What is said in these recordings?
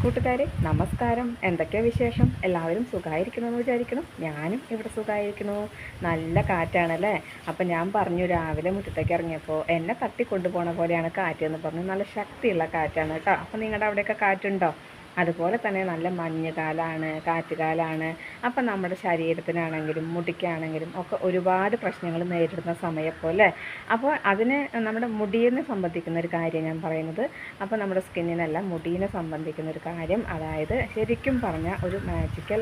കൂട്ടുകാരെ നമസ്കാരം. എന്തൊക്കെയാ വിശേഷം? എല്ലാവരും സുഖമായിരിക്കണമെന്ന് വിചാരിക്കണം. ഞാനും ഇവിടെ സുഖമായിരിക്കണു. നല്ല കാറ്റാണല്ലേ. അപ്പം ഞാൻ പറഞ്ഞു, രാവിലെ മുറ്റത്തേക്ക് ഇറങ്ങിയപ്പോൾ എന്നെ തട്ടിക്കൊണ്ടുപോണ പോലെയാണ് കാറ്റ് എന്ന് പറഞ്ഞു. നല്ല ശക്തിയുള്ള കാറ്റാണ് കേട്ടോ. അപ്പം നിങ്ങളുടെ അവിടെയൊക്കെ കാറ്റുണ്ടോ? അതുപോലെ തന്നെ നല്ല മഞ്ഞുകാലമാണ്, കാറ്റുകാലമാണ്. അപ്പം നമ്മുടെ ശരീരത്തിനാണെങ്കിലും മുടിക്കാണെങ്കിലും ഒക്കെ ഒരുപാട് പ്രശ്നങ്ങൾ നേരിടുന്ന സമയപ്പോൾ അല്ലേ. അപ്പോൾ അതിന് നമ്മുടെ മുടിയെ സംബന്ധിക്കുന്ന ഒരു കാര്യം ഞാൻ പറയുന്നത്. അപ്പോൾ നമ്മുടെ സ്കിന്നിനല്ല, മുടിയെ സംബന്ധിക്കുന്ന ഒരു കാര്യം, അതായത് ശരിക്കും പറഞ്ഞാൽ ഒരു മാജിക്കൽ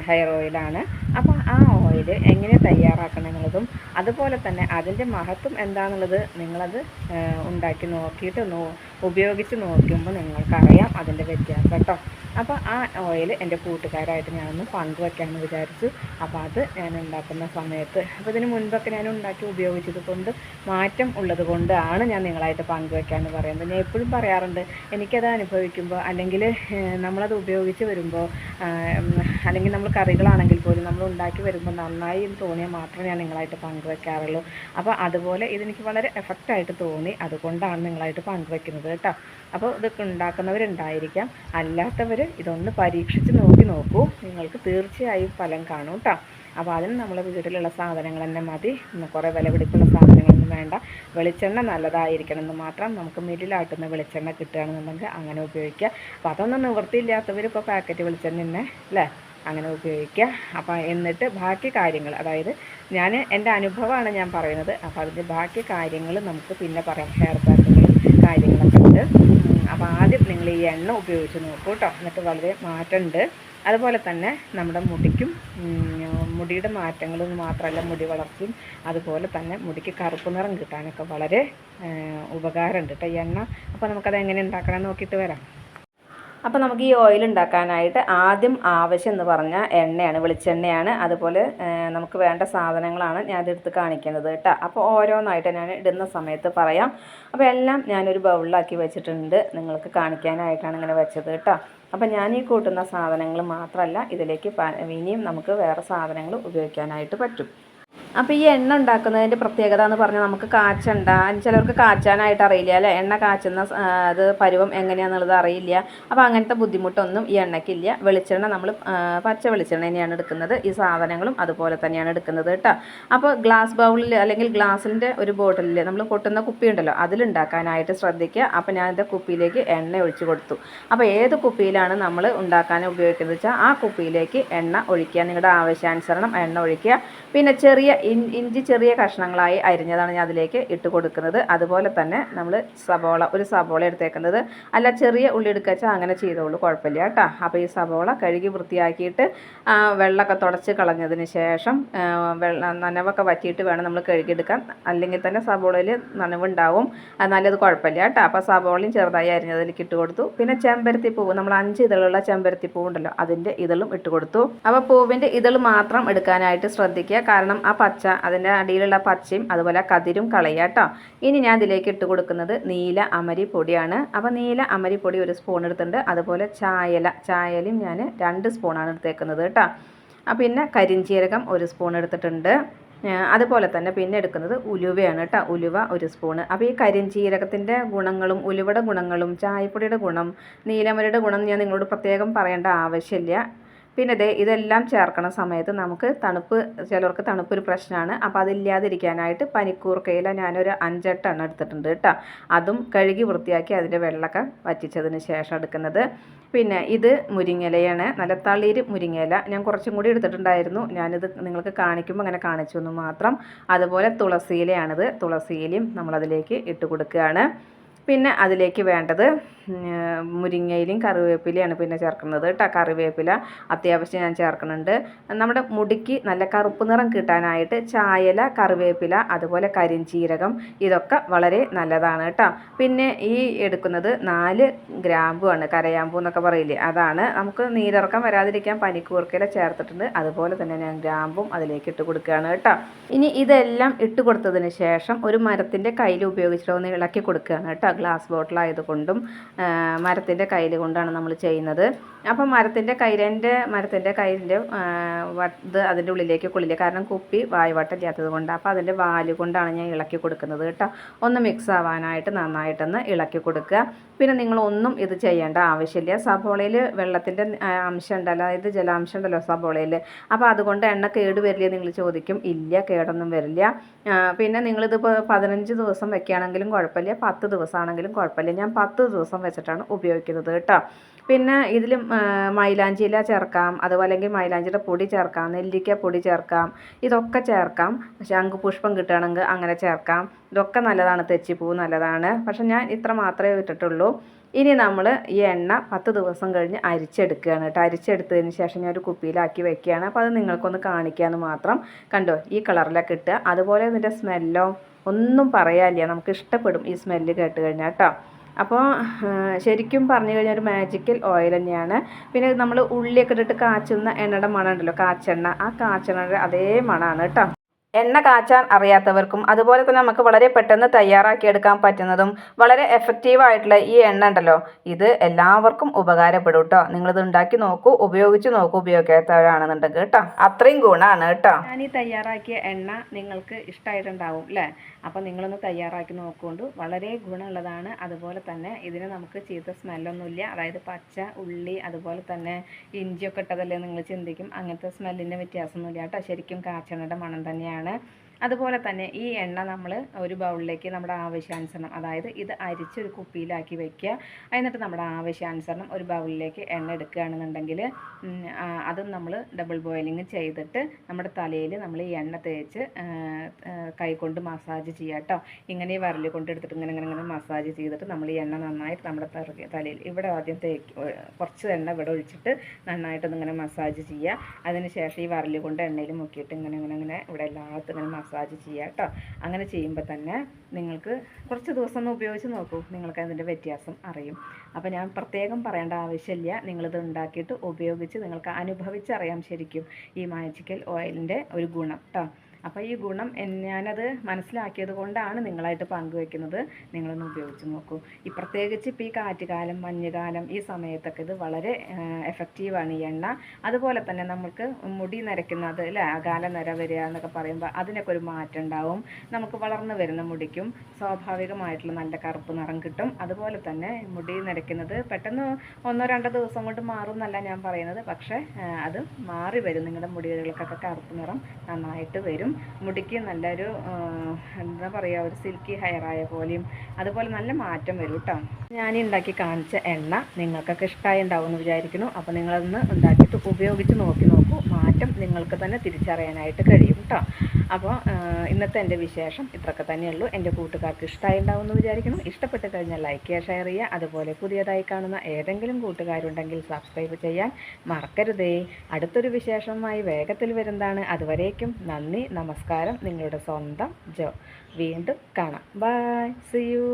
ഹെയർ ഓയിലാണ്. അപ്പോൾ ആ ഓയിൽ എങ്ങനെ തയ്യാറാക്കണം എന്നുള്ളതും അതുപോലെ തന്നെ അതിൻ്റെ മഹത്വം എന്താണെന്നുള്ളത് നിങ്ങളത് ഉണ്ടാക്കി നോക്കിയിട്ട് ഉപയോഗിച്ച് നോക്കുമ്പോൾ നിങ്ങൾക്കറിയാം അതിൻ്റെ വ്യത്യാസം കേട്ടോ. അപ്പോൾ ആ ഓയിൽ എൻ്റെ കൂട്ടുകാരായിട്ട് ഞാനൊന്ന് പങ്കുവയ്ക്കാമെന്ന് വിചാരിച്ചു. അപ്പോൾ അത് ഞാൻ ഉണ്ടാക്കുന്ന സമയത്ത്, അപ്പോൾ ഇതിന് മുൻപൊക്കെ ഞാൻ ഉണ്ടാക്കി ഉപയോഗിച്ചത് കൊണ്ട് മാറ്റം ഉള്ളത് കൊണ്ടാണ് ഞാൻ നിങ്ങളായിട്ട് പങ്കുവയ്ക്കാമെന്ന് പറയുന്നത്. ഞാൻ എപ്പോഴും പറയാറുണ്ട്, എനിക്കത് അനുഭവിക്കുമ്പോൾ അല്ലെങ്കിൽ നമ്മളത് ഉപയോഗിച്ച് വരുമ്പോൾ അല്ലെങ്കിൽ നമ്മൾ കറികളാണെങ്കിൽ പോലും നമ്മൾ ഉണ്ടാക്കി വരുമ്പോൾ നന്നായി തോന്നിയാൽ മാത്രമേ ഞാൻ നിങ്ങളായിട്ട് പങ്കുവയ്ക്കാറുള്ളൂ. അപ്പോൾ അതുപോലെ ഇതെനിക്ക് വളരെ എഫക്റ്റായിട്ട് തോന്നി, അതുകൊണ്ടാണ് നിങ്ങളായിട്ട് പങ്കുവയ്ക്കുന്നത് കേട്ടോ. അപ്പോൾ ഇതൊക്കെ ഉണ്ടാക്കുന്നവരുണ്ടായിരിക്കാം, അല്ലാത്തവർ ഇതൊന്ന് പരീക്ഷിച്ച് നോക്കൂ, നിങ്ങൾക്ക് തീർച്ചയായും ഫലം കാണും കേട്ടോ. അപ്പോൾ അതിന് നമ്മളെ വീട്ടിലുള്ള സാധനങ്ങൾ തന്നെ മതി, കുറേ വില പിടിപ്പുള്ള സാധനങ്ങളൊന്നും വേണ്ട. വെളിച്ചെണ്ണ നല്ലതായിരിക്കണം എന്ന് മാത്രം. നമുക്ക് മില്ലിലാട്ടുന്ന വെളിച്ചെണ്ണ കിട്ടുകയാണെന്നുണ്ടെങ്കിൽ അങ്ങനെ ഉപയോഗിക്കുക. അപ്പോൾ അതൊന്നും നിവൃത്തിയില്ലാത്തവർ ഇപ്പോൾ പാക്കറ്റ് വെളിച്ചെണ്ണ തന്നെ അല്ലേ, അങ്ങനെ ഉപയോഗിക്കുക. അപ്പോൾ എന്നിട്ട് ബാക്കി കാര്യങ്ങൾ, അതായത് ഞാൻ എൻ്റെ അനുഭവമാണ് ഞാൻ പറയുന്നത്. അപ്പോൾ അതിൻ്റെ ബാക്കി കാര്യങ്ങൾ നമുക്ക് പിന്നെ പറയാം. ഹെയർ പാക്കുകളും കാര്യങ്ങളൊക്കെ ഉണ്ട്. അപ്പോൾ ആദ്യം നിങ്ങൾ ഈ എണ്ണ ഉപയോഗിച്ച് നോക്കൂ കേട്ടോ, എന്നിട്ട് വളരെ മാറ്റമുണ്ട്. അതുപോലെ തന്നെ നമ്മുടെ മുടിക്കും മുടിയുടെ മാറ്റങ്ങളും മാത്രമല്ല, മുടി വളർച്ചയും അതുപോലെ തന്നെ മുടിക്ക് കറുപ്പ് നിറം കിട്ടാനൊക്കെ വളരെ ഉപകാരമുണ്ട് കേട്ടോ ഈ എണ്ണ. അപ്പോൾ നമുക്കത് എങ്ങനെ ഉണ്ടാക്കണം നോക്കിയിട്ട് വരാം. അപ്പോൾ നമുക്ക് ഈ ഓയിൽ ഉണ്ടാക്കാനായിട്ട് ആദ്യം ആവശ്യം എന്ന് പറഞ്ഞാൽ എണ്ണയാണ്, വെളിച്ചെണ്ണയാണ്. അതുപോലെ നമുക്ക് വേണ്ട സാധനങ്ങളാണ് ഞാൻ ഇതെടുത്ത് കാണിക്കുന്നത് കേട്ടോ. അപ്പോൾ ഓരോന്നായിട്ട് ഞാൻ ഇടുന്ന സമയത്ത് പറയാം. അപ്പോൾ എല്ലാം ഞാനൊരു ബൗളിലാക്കി വെച്ചിട്ടുണ്ട്, നിങ്ങൾക്ക് കാണിക്കാനായിട്ടാണ് ഇങ്ങനെ വെച്ചത് കേട്ടോ. അപ്പോൾ ഞാൻ ഈ കൂട്ടുന്ന സാധനങ്ങൾ മാത്രമല്ല, ഇതിലേക്ക് ഇനിയും നമുക്ക് വേറെ സാധനങ്ങൾ ഉപയോഗിക്കാനായിട്ട് പറ്റും. അപ്പോൾ ഈ എണ്ണ ഉണ്ടാക്കുന്നതിൻ്റെ പ്രത്യേകത എന്ന് പറഞ്ഞാൽ, നമുക്ക് കാച്ചണ്ട, ചിലർക്ക് കാച്ചാനായിട്ട് അറിയില്ല അല്ലേ, എണ്ണ കാച്ചുന്ന അത് പരുവം എങ്ങനെയാണെന്നുള്ളത് അറിയില്ല. അപ്പോൾ അങ്ങനത്തെ ബുദ്ധിമുട്ടൊന്നും ഈ എണ്ണയ്ക്കില്ല. വെളിച്ചെണ്ണ നമ്മൾ പച്ച വെളിച്ചെണ്ണ തന്നെയാണ് എടുക്കുന്നത്. ഈ സാധനങ്ങളും അതുപോലെ തന്നെയാണ് എടുക്കുന്നത് കേട്ടോ. അപ്പോൾ ഗ്ലാസ് ബൗളിൽ അല്ലെങ്കിൽ ഗ്ലാസിൻ്റെ ഒരു ബോട്ടിലിൽ നമ്മൾ കൊട്ടുന്ന കുപ്പി ഉണ്ടല്ലോ, അതിലുണ്ടാക്കാനായിട്ട് ശ്രദ്ധിക്കുക. അപ്പോൾ ഞാൻ എൻ്റെ കുപ്പിയിലേക്ക് എണ്ണ ഒഴിച്ച് കൊടുത്തു. അപ്പോൾ ഏത് കുപ്പിയിലാണ് നമ്മൾ ഉണ്ടാക്കാൻ ഉപയോഗിക്കുന്നത് വെച്ചാൽ ആ കുപ്പിയിലേക്ക് എണ്ണ ഒഴിക്കുക. നിങ്ങളുടെ ആവശ്യാനുസരണം എണ്ണ ഒഴിക്കുക. പിന്നെ ചെറിയ ഇഞ്ചി ചെറിയ കഷ്ണങ്ങളായി അരിഞ്ഞതാണ് ഞാൻ അതിലേക്ക് ഇട്ട് കൊടുക്കുന്നത്. അതുപോലെ തന്നെ നമ്മൾ ഒരു സബോള എടുത്തേക്കുന്നത്, അല്ല ചെറിയ ഉള്ളി എടുക്കുക അങ്ങനെ ചെയ്തോളൂ, കുഴപ്പമില്ല കേട്ടോ. അപ്പോൾ ഈ സബോള കഴുകി വൃത്തിയാക്കിയിട്ട് വെള്ളമൊക്കെ തുടച്ച് കളഞ്ഞതിന് ശേഷം നനവൊക്കെ വറ്റിയിട്ട് വേണം നമ്മൾ കഴുകിയെടുക്കാൻ. അല്ലെങ്കിൽ തന്നെ സബോളയിൽ നനവുണ്ടാവും, നല്ലത് കുഴപ്പമില്ല കേട്ടോ. അപ്പോൾ സബോളയും ചെറുതായി അരിഞ്ഞതിലേക്ക് ഇട്ട് കൊടുത്തു. പിന്നെ ചെമ്പരത്തി പൂവ്, നമ്മൾ 5 ഇതളുള്ള ചെമ്പരത്തി പൂവ് ഉണ്ടല്ലോ, അതിൻ്റെ ഇതളും ഇട്ട് കൊടുത്തു. അപ്പോൾ പൂവിൻ്റെ ഇതൾ മാത്രം എടുക്കാനായിട്ട് ശ്രദ്ധിക്കുക, കാരണം ആ അതിൻ്റെ അടിയിലുള്ള പച്ചയും അതുപോലെ കതിരും കളയുക കേട്ടോ. ഇനി ഞാൻ ഇതിലേക്ക് ഇട്ട് കൊടുക്കുന്നത് നീല അമരി പൊടിയാണ്. അപ്പോൾ നീല അമരി പൊടി 1 സ്പൂൺ എടുത്തിട്ടുണ്ട്. അതുപോലെ ചായലും ഞാൻ 2 സ്പൂണാണ് എടുത്തേക്കുന്നത് കേട്ടോ. പിന്നെ കരിഞ്ചീരകം 1 സ്പൂൺ എടുത്തിട്ടുണ്ട്. അതുപോലെ തന്നെ പിന്നെ എടുക്കുന്നത് ഉലുവയാണ് കേട്ടോ, ഉലുവ 1 സ്പൂണ്. അപ്പോൾ ഈ കരിഞ്ചീരകത്തിൻ്റെ ഗുണങ്ങളും ഉലുവയുടെ ഗുണങ്ങളും ചായപ്പൊടിയുടെ ഗുണം നീലമരിയുടെ ഗുണം ഞാൻ നിങ്ങളോട് പ്രത്യേകം പറയേണ്ട ആവശ്യമില്ല. പിന്നെ ഇതെല്ലാം ചേർക്കണ സമയത്ത് നമുക്ക് ചിലർക്ക് തണുപ്പൊരു പ്രശ്നമാണ്. അപ്പോൾ അതില്ലാതിരിക്കാനായിട്ട് പനിക്കൂർക്കയില ഞാനൊരു 5-8 എണ്ണം എടുത്തിട്ടുണ്ട് കേട്ടോ. അതും കഴുകി വൃത്തിയാക്കി അതിൻ്റെ വെള്ളമൊക്കെ വറ്റിച്ചതിന് ശേഷം എടുക്കുന്നത്. പിന്നെ ഇത് മുരിങ്ങയിലയാണ്, നല്ല തളിര് മുരിങ്ങയില. ഞാൻ കുറച്ചും കൂടി എടുത്തിട്ടുണ്ടായിരുന്നു, ഞാനിത് നിങ്ങൾക്ക് കാണിക്കുമ്പോൾ അങ്ങനെ കാണിച്ചു എന്ന് മാത്രം. അതുപോലെ തുളസിയിലയാണിത്, തുളസിയിലയും നമ്മളതിലേക്ക് ഇട്ട് കൊടുക്കുകയാണ്. പിന്നെ അതിലേക്ക് വേണ്ടത് മുരിങ്ങയിലും കറിവേപ്പിലയാണ് പിന്നെ ചേർക്കുന്നത് കേട്ടോ. കറിവേപ്പില അത്യാവശ്യം ഞാൻ ചേർക്കുന്നുണ്ട്. നമ്മുടെ മുടിക്ക് നല്ല കറുപ്പ് നിറം കിട്ടാനായിട്ട് ചായല, കറിവേപ്പില, അതുപോലെ കരിഞ്ചീരകം ഇതൊക്കെ വളരെ നല്ലതാണ് കേട്ടോ. പിന്നെ ഈ എടുക്കുന്നത് 4 ഗ്രാമ്പുമാണ്, കരയാമ്പൂ എന്നൊക്കെ പറയില്ലേ, അതാണ്. നമുക്ക് നീരിറക്കം വരാതിരിക്കാൻ പനിക്കൂർക്കയില ചേർത്തിട്ടുണ്ട്. അതുപോലെ തന്നെ ഞാൻ ഗ്രാമ്പും അതിലേക്ക് ഇട്ട് കൊടുക്കുകയാണ് കേട്ടോ. ഇനി ഇതെല്ലാം ഇട്ട് കൊടുത്തതിന് ശേഷം ഒരു മരത്തിൻ്റെ കയ്യിൽ ഉപയോഗിച്ചിട്ട് ഒന്ന് ഇളക്കി കൊടുക്കുകയാണ് കേട്ടോ. ഗ്ലാസ് ബോട്ടിലായതുകൊണ്ടും മരത്തിൻ്റെ കയ്യിൽ കൊണ്ടാണ് നമ്മൾ ചെയ്യുന്നത്. അപ്പം മരത്തിൻ്റെ കയ്യിൻ്റെ ഇത് അതിൻ്റെ ഉള്ളിലേക്ക് കൊള്ളില്ല, കാരണം കുപ്പി വായുവട്ടമില്ലാത്തത് കൊണ്ട്. അപ്പോൾ അതിൻ്റെ വാല് കൊണ്ടാണ് ഞാൻ ഇളക്കി കൊടുക്കുന്നത് കേട്ടോ. ഒന്ന് മിക്സ് ആവാനായിട്ട് നന്നായിട്ടൊന്ന് ഇളക്കി കൊടുക്കുക. പിന്നെ നിങ്ങളൊന്നും ഇത് ചെയ്യേണ്ട ആവശ്യമില്ല. സബോളയിൽ വെള്ളത്തിൻ്റെ അംശം ഉണ്ടല്ലോ, അതായത് ജലാംശം ഉണ്ടല്ലോ സബോളയിൽ. അപ്പോൾ അതുകൊണ്ട് എണ്ണ കേട് വരില്ലേ നിങ്ങൾ ചോദിക്കും. ഇല്ല, കേടൊന്നും വരില്ല. പിന്നെ നിങ്ങളിതിപ്പോൾ 15 ദിവസം വെക്കുകയാണെങ്കിലും കുഴപ്പമില്ല, 10 ദിവസമാണെങ്കിലും കുഴപ്പമില്ല. ഞാൻ 10 ദിവസം വെച്ചിട്ടാണ് ഉപയോഗിക്കുന്നത് കേട്ടോ. പിന്നെ ഇതിൽ മൈലാഞ്ചി ഇല ചേർക്കാം, അതുപോലെ അല്ലെങ്കിൽ മൈലാഞ്ചിയുടെ പൊടി ചേർക്കാം, നെല്ലിക്ക പൊടി ചേർക്കാം, ഇതൊക്കെ ചേർക്കാം. ശംഖുപുഷ്പം കിട്ടുകയാണെങ്കിൽ അങ്ങനെ ചേർക്കാം. ഇതൊക്കെ നല്ലതാണ്, തെച്ചിപ്പൂ നല്ലതാണ്. പക്ഷെ ഞാൻ ഇത്ര മാത്രമേ ഇട്ടിട്ടുള്ളൂ. ഇനി നമ്മൾ ഈ എണ്ണ 10 ദിവസം കഴിഞ്ഞ് അരിച്ചെടുക്കുകയാണ് കേട്ടോ. അരിച്ചെടുത്തതിന് ശേഷം ഞാൻ ഒരു കുപ്പിയിലാക്കി വെക്കുകയാണ്. അപ്പോൾ അത് നിങ്ങൾക്കൊന്ന് കാണിക്കാമെന്ന് മാത്രം. കണ്ടോ, ഈ കളറിലൊക്കെ ഇട്ടുക. അതുപോലെ ഇതിൻ്റെ സ്മെല്ലോ ഒന്നും പറയാനില്ല, നമുക്ക് ഇഷ്ടപ്പെടും ഈ സ്മെല്ല് കേട്ട് കഴിഞ്ഞാൽ കേട്ടോ. അപ്പോൾ ശരിക്കും പറഞ്ഞു കഴിഞ്ഞാൽ ഒരു മാജിക്കൽ ഓയിൽ തന്നെയാണ്. പിന്നെ നമ്മൾ ഉള്ളിയൊക്കെ ഇട്ടിട്ട് കാച്ചുന്ന എണ്ണയുടെ മണം ഉണ്ടല്ലോ, കാച്ചെണ്ണ, ആ കാച്ചെണ്ണയുടെ അതേ മണമാണ് കേട്ടോ. എണ്ണ കാച്ചാൻ അറിയാത്തവർക്കും അതുപോലെ തന്നെ നമുക്ക് വളരെ പെട്ടെന്ന് തയ്യാറാക്കിയെടുക്കാൻ പറ്റുന്നതും വളരെ എഫക്റ്റീവായിട്ടുള്ള ഈ എണ്ണ ഉണ്ടല്ലോ, ഇത് എല്ലാവർക്കും ഉപകാരപ്പെടും കേട്ടോ. നിങ്ങളിത് ഉണ്ടാക്കി നോക്കൂ, ഉപയോഗിച്ച് നോക്കൂ, ഉപയോഗിക്കാത്തവരാണെന്നുണ്ടെങ്കിൽ കേട്ടോ. അത്രയും ഗുണമാണ് കേട്ടോ. ഞാൻ ഈ തയ്യാറാക്കിയ എണ്ണ നിങ്ങൾക്ക് ഇഷ്ടമായിട്ടുണ്ടാവും അല്ലേ? അപ്പോൾ നിങ്ങളൊന്ന് തയ്യാറാക്കി നോക്കുകൊണ്ട് വളരെ ഗുണമുള്ളതാണ്. അതുപോലെ തന്നെ ഇതിന് നമുക്ക് ചീത്ത സ്മെല്ലൊന്നുമില്ല. അതായത് പച്ച ഉള്ളി അതുപോലെ തന്നെ ഇഞ്ചിയൊക്കെ ഇട്ടതല്ലേ നിങ്ങൾ ചിന്തിക്കും. അങ്ങനത്തെ സ്മെല്ലിൻ്റെ വ്യത്യാസമൊന്നുമില്ല കേട്ടോ. ശരിക്കും കാച്ചെണ്ണയുടെ മണം തന്നെയാണ്. അതുപോലെ തന്നെ ഈ എണ്ണ നമ്മൾ ഒരു ബൗളിലേക്ക് നമ്മുടെ ആവശ്യാനുസരണം, അതായത് ഇത് അരിച്ചൊരു കുപ്പിയിലാക്കി വെക്കുക. എന്നിട്ട് നമ്മുടെ ആവശ്യാനുസരണം ഒരു ബൗളിലേക്ക് എണ്ണ എടുക്കുകയാണെന്നുണ്ടെങ്കിൽ അതും നമ്മൾ ഡബിൾ ബോയിലിംഗ് ചെയ്തിട്ട് നമ്മുടെ തലയിൽ നമ്മൾ ഈ എണ്ണ തേച്ച് കൈകൊണ്ട് മസാജ് ചെയ്യുക കേട്ടോ. ഇങ്ങനെ വിരൽ കൊണ്ട് എടുത്തിട്ട് ഇങ്ങനെ മസാജ് ചെയ്തിട്ട് നമ്മൾ ഈ എണ്ണ നന്നായിട്ട് നമ്മുടെ തലയിൽ ഇവിടെ ആദ്യം കുറച്ച് എണ്ണ ഇവിടെ ഒഴിച്ചിട്ട് നന്നായിട്ടൊന്നിങ്ങനെ മസാജ് ചെയ്യുക. അതിന് ശേഷം ഈ വിരൽ കൊണ്ട് എണ്ണയിൽ മുക്കിയിട്ട് ഇങ്ങനെ ഇവിടെ എല്ലാത്തും ഇങ്ങനെ മസാജ് ചെയ്യുക കേട്ടോ. അങ്ങനെ ചെയ്യുമ്പോൾ തന്നെ നിങ്ങൾക്ക് കുറച്ച് ദിവസം ഒന്ന് ഉപയോഗിച്ച് നോക്കൂ, നിങ്ങൾക്ക് അതിൻ്റെ വ്യത്യാസം അറിയും. അപ്പോൾ ഞാൻ പ്രത്യേകം പറയേണ്ട ആവശ്യമില്ല, നിങ്ങളിത് ഉണ്ടാക്കിയിട്ട് ഉപയോഗിച്ച് നിങ്ങൾക്ക് അനുഭവിച്ചറിയാം ശരിക്കും ഈ മാജിക്കൽ ഓയിലിൻ്റെ ഒരു ഗുണം കേട്ടോ. അപ്പോൾ ഈ ഗുണം ഞാനത് മനസ്സിലാക്കിയത് കൊണ്ടാണ് നിങ്ങളായിട്ട് പങ്കുവെക്കുന്നത്. നിങ്ങളൊന്ന് ഉപയോഗിച്ച് നോക്കൂ. ഈ പ്രത്യേകിച്ച് ഇപ്പോൾ ഈ കാറ്റുകാലം, മഞ്ഞുകാലം, ഈ സമയത്തൊക്കെ ഇത് വളരെ എഫക്റ്റീവാണ് ഈ എണ്ണ. അതുപോലെ തന്നെ നമുക്ക് മുടി നരയ്ക്കുന്നത് അല്ലേ, അകാല നര വരിക എന്നൊക്കെ പറയുമ്പോൾ അതിനൊക്കെ ഒരു മാറ്റം ഉണ്ടാവും. നമുക്ക് വളർന്നു വരുന്ന മുടിക്കും സ്വാഭാവികമായിട്ടുള്ള നല്ല കറുപ്പ് നിറം കിട്ടും. അതുപോലെ തന്നെ മുടി നരയ്ക്കുന്നത് പെട്ടെന്ന് 1-2 ദിവസം കൊണ്ട് മാറും എന്നല്ല ഞാൻ പറയുന്നത്, പക്ഷേ അത് മാറി വരും. നിങ്ങളുടെ മുടികൾക്കൊക്കെ കറുപ്പ് നിറം നന്നായിട്ട് വരും. മുടിക്ക് നല്ലൊരു എന്താ പറയുക, ഒരു സിൽക്കി ഹെയറായ പോലെയും അതുപോലെ നല്ല മാറ്റം വരും കേട്ടോ. ഞാൻ ഉണ്ടാക്കി കാണിച്ച എണ്ണ നിങ്ങൾക്കൊക്കെ ഇഷ്ടമായി ഉണ്ടാവും എന്ന് വിചാരിക്കുന്നു. അപ്പോൾ നിങ്ങളൊന്ന് ഉണ്ടാക്കിയിട്ട് ഉപയോഗിച്ച് നോക്കൂ, മാറ്റം നിങ്ങൾക്ക് തന്നെ തിരിച്ചറിയാനായിട്ട് കഴിയും കേട്ടോ. അപ്പോൾ ഇന്നത്തെ എൻ്റെ വിശേഷം ഇത്രയൊക്കെ തന്നെയുള്ളൂ. എൻ്റെ കൂട്ടുകാർക്ക് ഇഷ്ടമായി ഉണ്ടാവും എന്ന് വിചാരിക്കുന്നു. ഇഷ്ടപ്പെട്ട് കഴിഞ്ഞാൽ ലൈക്ക് ചെയ്യുക, ഷെയർ ചെയ്യുക. അതുപോലെ പുതിയതായി കാണുന്ന ഏതെങ്കിലും കൂട്ടുകാരുണ്ടെങ്കിൽ സബ്സ്ക്രൈബ് ചെയ്യാൻ മറക്കരുതേ. അടുത്തൊരു വിശേഷമായി വേഗത്തിൽ വരുന്നതാണ്. അതുവരേക്കും നന്ദി, നമസ്കാരം. നിങ്ങളുടെ സ്വന്തം ജോ. വീണ്ടും കാണാം. Bye, see U.